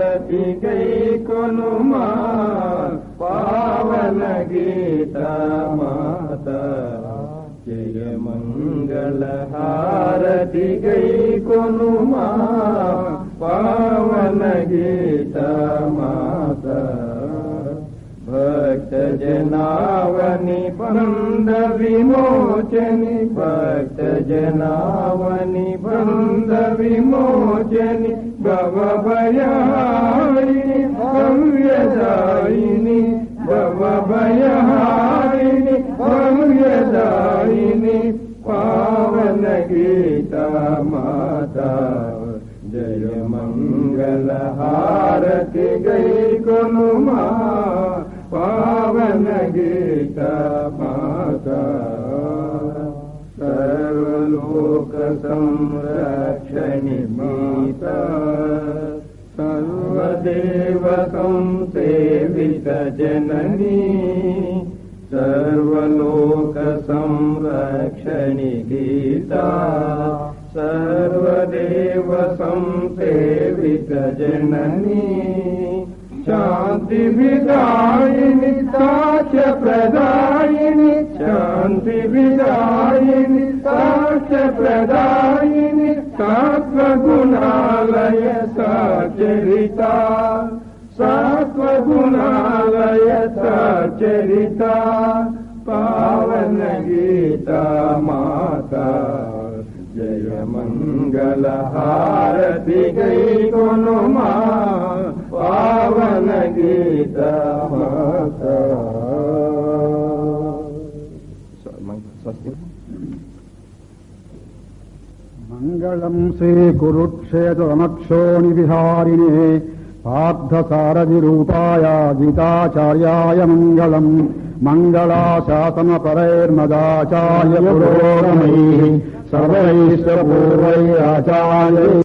హారతి గైకొనుమా పావన గీత మాత జయ మంగళ హారతి గైకొనుమా పావన గీత మాత భక్త జనావని బంధ విమోచని భక్త జనావని బంధ విమోచని భవభయహారిణి భవ్యదాయిని భవభయహారిణి భవ్యదాయిని పావన గీత మాత జయ మంగళ హారతి గైకొనుమా పావన గీత మాత సర్వలోక సంరక్షణి మాత సర్వదేవ సంసేవిత జననీ సర్వలోక సంరక్షణి గీతా సర్వదేవ సంసేవిత జననీ శాంతి విదాయిని సాక్ష్య ప్రదాయిని శాంతి విదాయిని సాక్ష్య ప్రదాయిని సత్వగుణాలయ సచరిత సత్వగుణాలయ సచరిత పావన గీత మాత జయ మంగళ హారతి గైకొనుమా పావన గీత మాత. మంగళం శ్రీ కురుక్షేత్ర రమక్షోణి విహారిణే పార్థసారథి రూపాయ గీతాచార్యాయ మంగళం మంగళాశాసన పరైర్మదాచార్య పురోగమైః సర్వైశ్చ పూర్వైరాచార్యైః